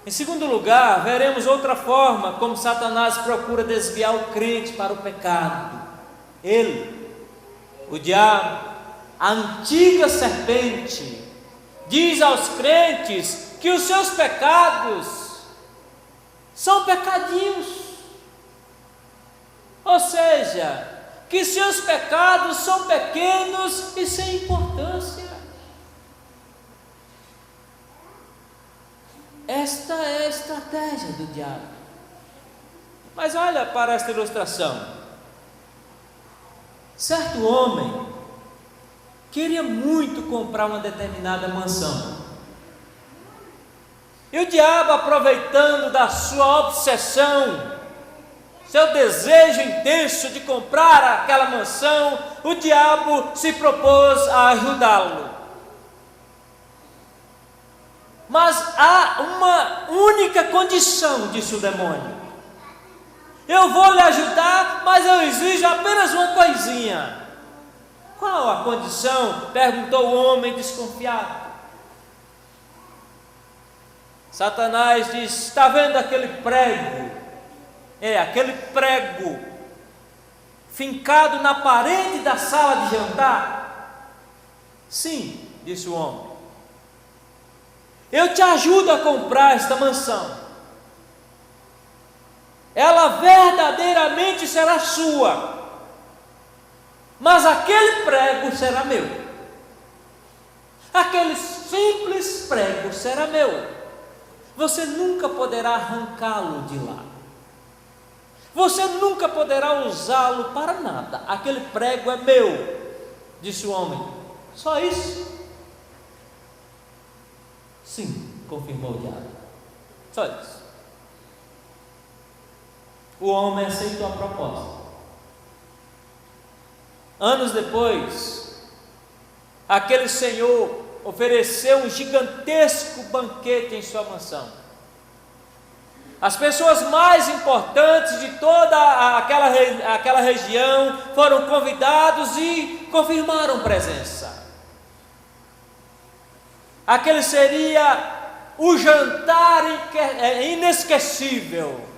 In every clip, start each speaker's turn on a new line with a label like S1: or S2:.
S1: Em segundo lugar, veremos outra forma como Satanás procura desviar o crente para o pecado. Ele, o diabo, a antiga serpente, diz aos crentes que os seus pecados são pecadinhos, ou seja, que seus pecados são pequenos e sem importância. Esta é a estratégia do diabo. Mas olha para esta ilustração. Certo homem queria muito comprar uma determinada mansão. E o diabo, aproveitando da sua obsessão, seu desejo intenso de comprar aquela mansão, o diabo se propôs a ajudá-lo. Mas há uma única condição, disse o demônio: eu vou lhe ajudar, mas eu exijo apenas uma coisinha. Qual a condição? Perguntou o homem desconfiado. Satanás disse: está vendo aquele prego? Aquele prego fincado na parede da sala de jantar? Sim, disse o homem. Eu te ajudo a comprar esta mansão. Ela verdadeiramente será sua. Mas aquele prego será meu. Aquele simples prego será meu. Você nunca poderá arrancá-lo de lá. Você nunca poderá usá-lo para nada. Aquele prego é meu, disse o homem. Só isso? Sim, confirmou o diabo. Só isso. O homem aceitou a proposta. Anos depois, aquele senhor ofereceu um gigantesco banquete em sua mansão. As pessoas mais importantes de toda aquela região foram convidados e confirmaram presença. Aquele seria o jantar inesquecível.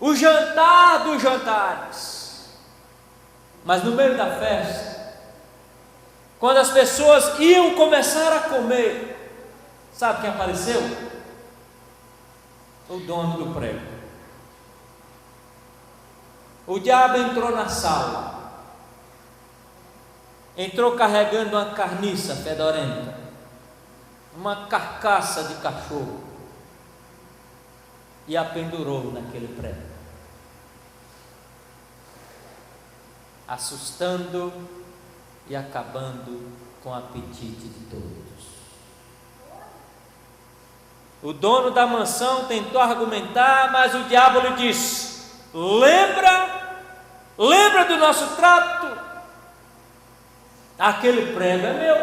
S1: O jantar dos jantares. Mas no meio da festa, quando as pessoas iam começar a comer, sabe quem apareceu? O dono do prego. O diabo entrou na sala. Entrou carregando uma carniça fedorenta, uma carcaça de cachorro, e a pendurou naquele prego, assustando e acabando com o apetite de todos. O dono da mansão tentou argumentar, mas o diabo lhe disse: lembra do nosso trato? Aquele prego é meu,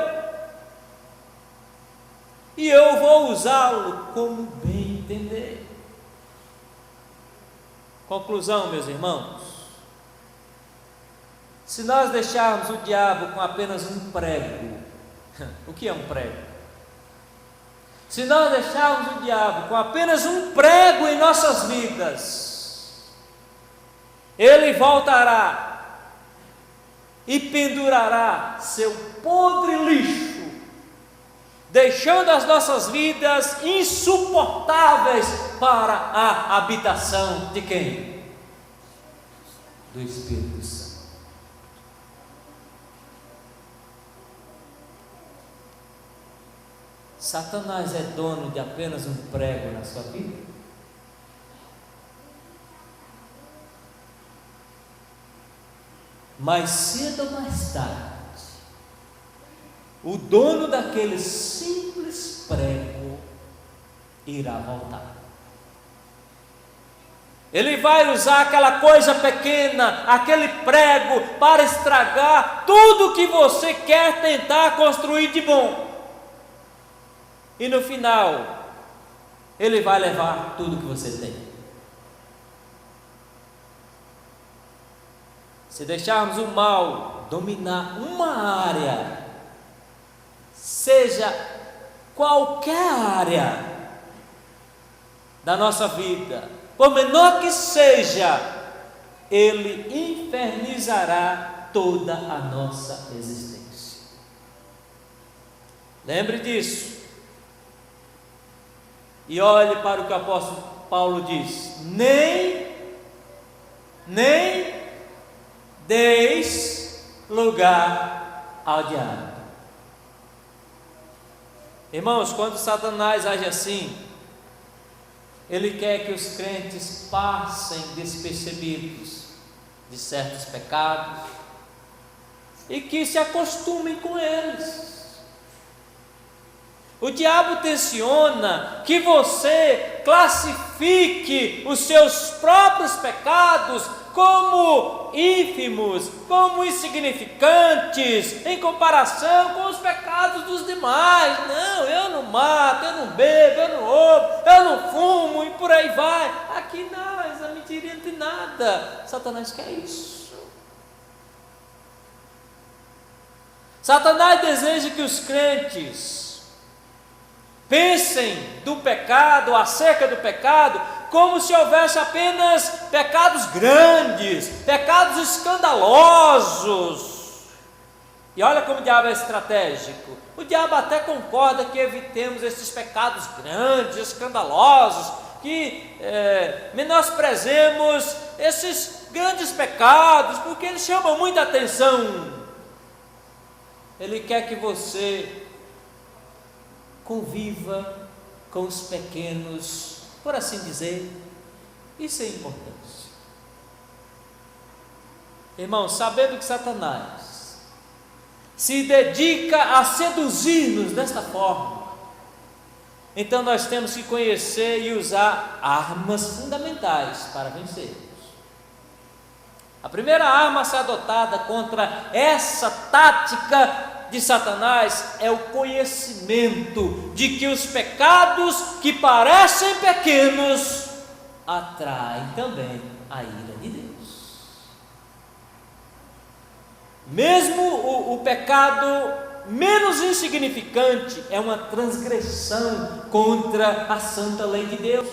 S1: e eu vou usá-lo como bem entender. Conclusão, meus irmãos: se nós deixarmos o diabo com apenas um prego, o que é um prego? Se nós deixarmos o diabo com apenas um prego em nossas vidas, ele voltará e pendurará seu podre lixo, deixando as nossas vidas insuportáveis para a habitação de quem? Do Espírito Santo. Satanás é dono de apenas um prego na sua vida? Mais cedo ou mais tarde, o dono daquele simples prego irá voltar. Ele vai usar aquela coisa pequena, aquele prego, para estragar tudo que você quer tentar construir de bom. E no final, ele vai levar tudo que você tem. Se deixarmos o mal dominar uma área, seja qualquer área da nossa vida, por menor que seja, ele infernizará toda a nossa existência. Lembre disso. E olhe para o que o apóstolo Paulo diz: nem deis lugar ao diabo. Irmãos, quando Satanás age assim, ele quer que os crentes passem despercebidos de certos pecados e que se acostumem com eles. O diabo tenciona que você classifique os seus próprios pecados como ínfimos, como insignificantes, em comparação com os pecados dos demais. Não, eu não mato, eu não bebo, eu não roubo, eu não fumo e por aí vai. Aqui não, essa mentirinha não tem nada. Satanás quer isso. Satanás deseja que os crentes pensem do pecado, acerca do pecado, como se houvesse apenas pecados grandes, pecados escandalosos. E olha como o diabo é estratégico. O diabo até concorda que evitemos esses pecados grandes, escandalosos, que menosprezemos esses grandes pecados, porque eles chamam muita atenção. Ele quer que você conviva com os pequenos, por assim dizer. Isso é importante. Irmãos, sabendo que Satanás se dedica a seduzir-nos desta forma, então nós temos que conhecer e usar armas fundamentais para vencermos. A primeira arma a ser adotada contra essa tática de Satanás é o conhecimento de que os pecados que parecem pequenos atraem também a ira de Deus. Mesmo o pecado menos insignificante é uma transgressão contra a santa lei de Deus.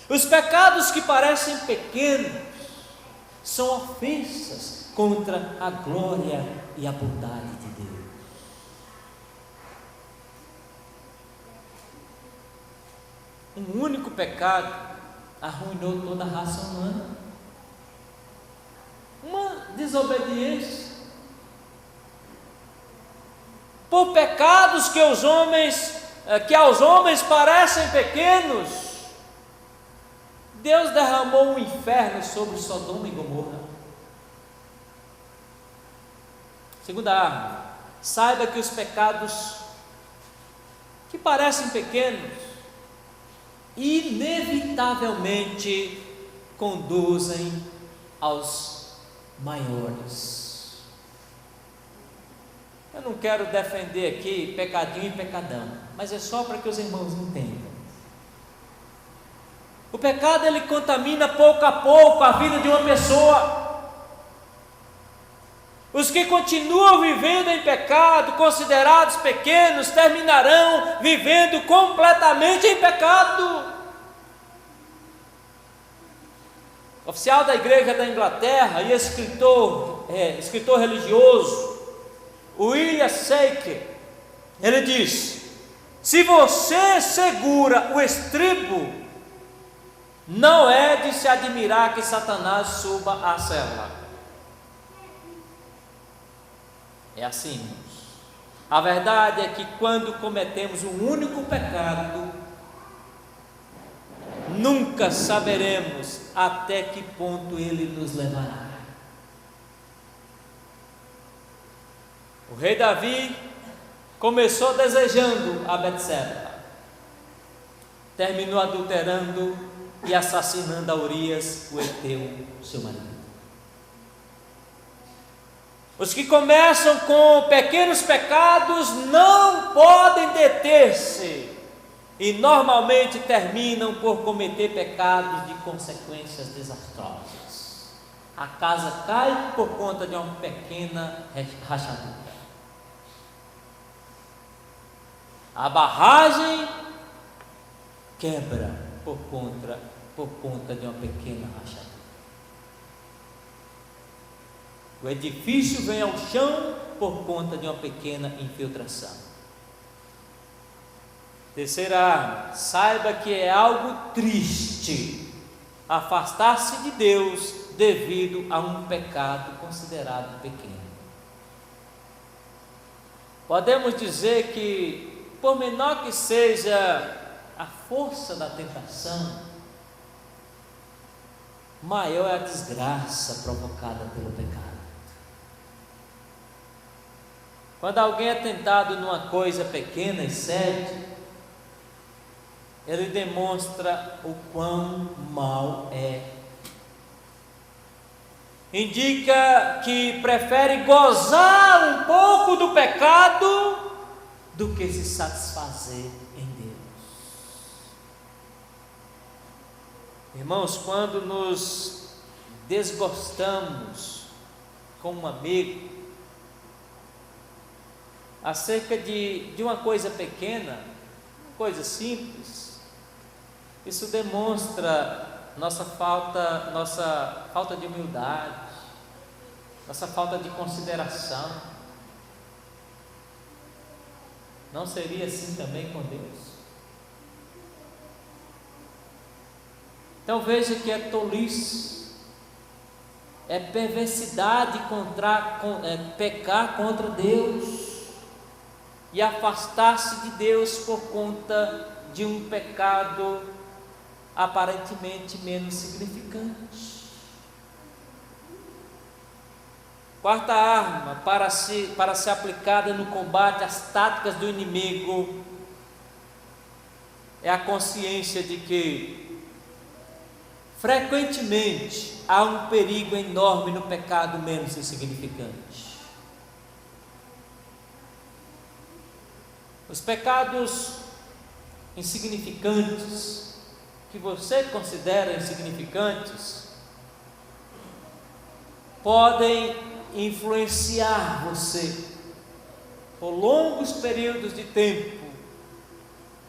S1: Os pecados que parecem pequenos são ofensas contra a glória e a bondade de Deus. Um único pecado arruinou toda a raça humana. Uma desobediência. Por pecados que aos homens parecem pequenos, Deus derramou um inferno sobre Sodoma e Gomorra. Segunda arma, saiba que os pecados que parecem pequenos, inevitavelmente conduzem aos maiores. Eu não quero defender aqui pecadinho e pecadão, mas é só para que os irmãos entendam. O pecado, ele contamina pouco a pouco a vida de uma pessoa. Os que continuam vivendo em pecado, considerados pequenos, terminarão vivendo completamente em pecado. Oficial da Igreja da Inglaterra e escritor religioso, William Shaker, ele diz: se você segura o estribo, não é de se admirar que Satanás suba à cela. É assim, irmãos. A verdade é que quando cometemos um único pecado, nunca saberemos até que ponto ele nos levará. O rei Davi começou desejando a Betseba, terminou adulterando e assassinando a Urias, o heteu, seu marido. Os que começam com pequenos pecados não podem deter-se e normalmente terminam por cometer pecados de consequências desastrosas. A casa cai por conta de uma pequena rachadura. A barragem quebra por conta de uma pequena rachadura. O edifício vem ao chão por conta de uma pequena infiltração. Terceira arma, saiba que é algo triste afastar-se de Deus devido a um pecado considerado pequeno. Podemos dizer que, por menor que seja a força da tentação, maior é a desgraça provocada pelo pecado. Quando alguém é tentado numa coisa pequena e cede, ele demonstra o quão mal é. Indica que prefere gozar um pouco do pecado do que se satisfazer em Deus. Irmãos, quando nos desgostamos com um amigo acerca de uma coisa pequena, uma coisa simples, isso demonstra nossa falta de humildade, nossa falta de consideração. Não seria assim também com Deus? Então veja que é tolice, é perversidade pecar contra Deus e afastar-se de Deus por conta de um pecado aparentemente menos significante. Quarta arma para ser aplicada no combate às táticas do inimigo é a consciência de que frequentemente há um perigo enorme no pecado menos insignificante. Os pecados insignificantes, que você considera insignificantes, podem influenciar você por longos períodos de tempo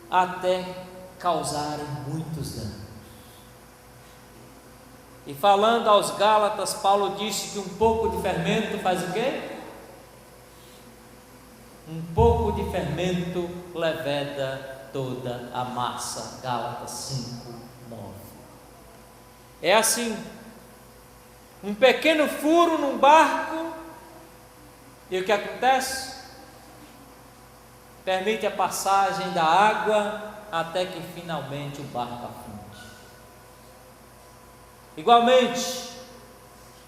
S1: até causarem muitos danos. E falando aos Gálatas, Paulo disse que um pouco de fermento faz o quê? Um pouco de fermento leveda toda a massa. Gálatas 5:9. É assim, um pequeno furo num barco, e o que acontece? Permite a passagem da água até que finalmente o barco afunde. Igualmente,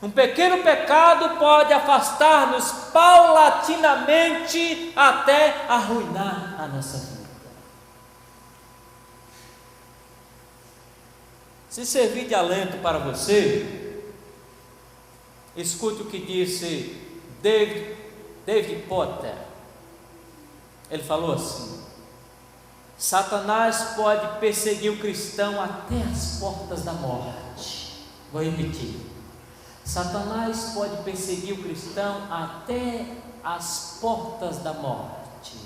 S1: um pequeno pecado pode afastar-nos paulatinamente até arruinar a nossa vida. Se servir de alento para você, escute o que disse David Potter. Ele falou assim: Satanás pode perseguir o cristão até as portas da morte. Vou repetir: Satanás pode perseguir o cristão até as portas da morte,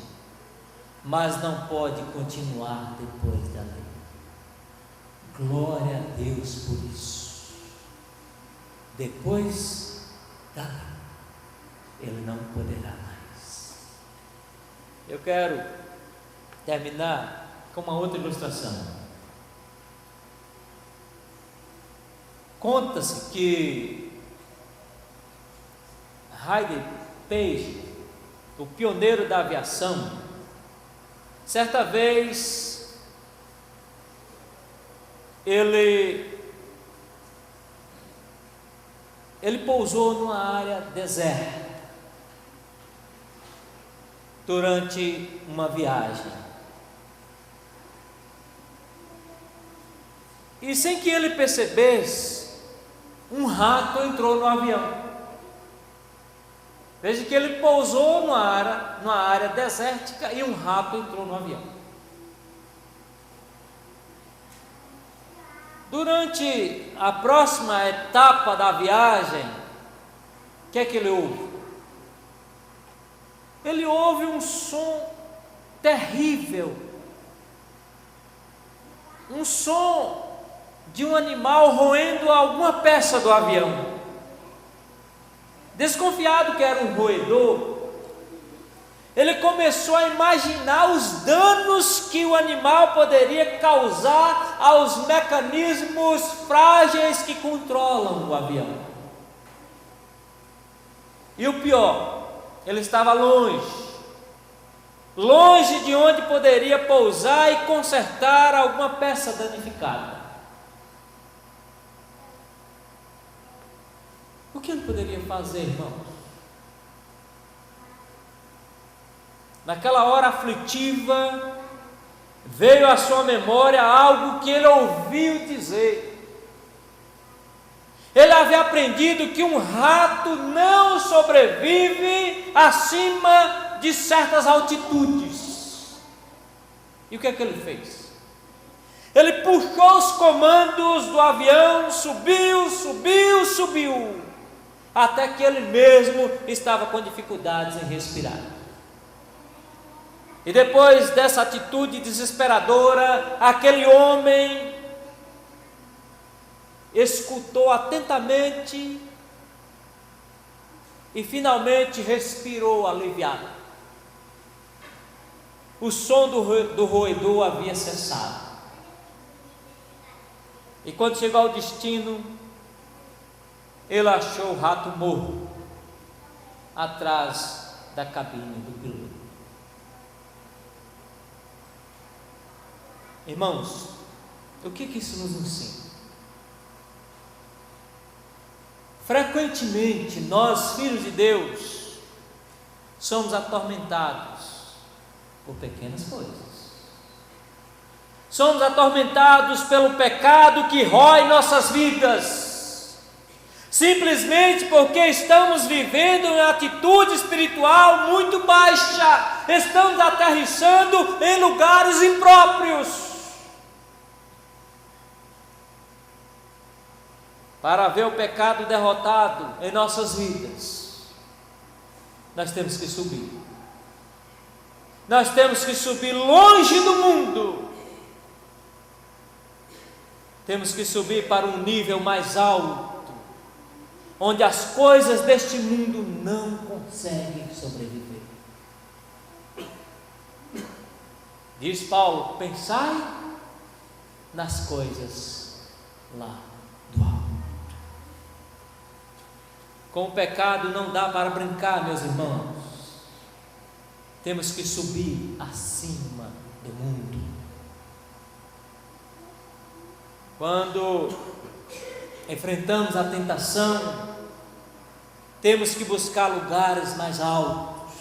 S1: mas não pode continuar depois da lei. Glória a Deus por isso. Depois da lei, ele não poderá mais. Eu quero terminar com uma outra ilustração. Conta-se que Hayden Page, o pioneiro da aviação, certa vez ele pousou numa área deserta durante uma viagem. E sem que ele percebesse, um rato entrou no avião. Veja que ele pousou numa área desértica e um rato entrou no avião. Durante a próxima etapa da viagem, o que é que ele ouve? Ele ouve um som terrível, um som de um animal roendo alguma peça do avião. Desconfiado que era um roedor, ele começou a imaginar os danos que o animal poderia causar aos mecanismos frágeis que controlam o avião. E o pior, ele estava longe de onde poderia pousar e consertar alguma peça danificada. O que ele poderia fazer, irmãos? Naquela hora aflitiva, veio à sua memória algo que ele ouviu dizer. Ele havia aprendido que um rato não sobrevive acima de certas altitudes. E o que é que ele fez? Ele puxou os comandos do avião, subiu, até que ele mesmo estava com dificuldades em respirar. E depois dessa atitude desesperadora, aquele homem escutou atentamente e finalmente respirou aliviado. O som do roedor havia cessado. E quando chegou ao destino, ele achou o rato morto atrás da cabine do piloto. Irmãos, o que isso nos ensina? Frequentemente nós, filhos de Deus, somos atormentados por pequenas coisas. Somos atormentados pelo pecado que rói nossas vidas, simplesmente porque estamos vivendo uma atitude espiritual muito baixa, estamos aterrissando em lugares impróprios. Para ver o pecado derrotado em nossas vidas, nós temos que subir. Nós temos que subir longe do mundo. Temos que subir para um nível mais alto, onde as coisas deste mundo não conseguem sobreviver. Diz Paulo: pensai nas coisas lá do alto. Com o pecado não dá para brincar, meus irmãos. Temos que subir acima do mundo. Quando enfrentamos a tentação, temos que buscar lugares mais altos.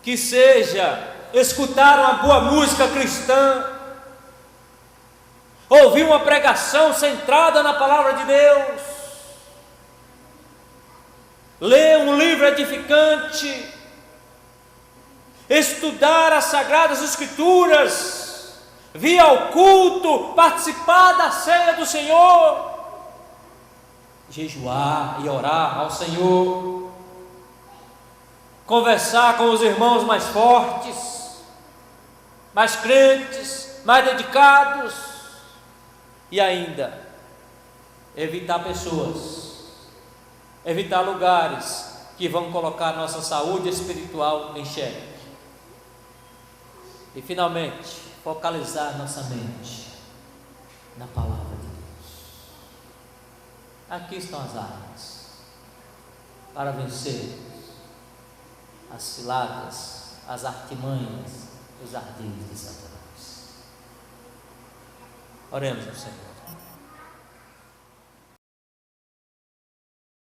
S1: Que seja escutar uma boa música cristã, ouvir uma pregação centrada na palavra de Deus, ler um livro edificante, estudar as Sagradas Escrituras, vir ao culto, participar da ceia do Senhor, jejuar e orar ao Senhor, conversar com os irmãos mais fortes, mais crentes, mais dedicados, e ainda evitar pessoas, evitar lugares que vão colocar nossa saúde espiritual em xeque. E finalmente, focalizar nossa mente na palavra de Deus. Aqui estão as armas para vencer as ciladas, as artimanhas, os ardis de Satanás. Oremos ao Senhor.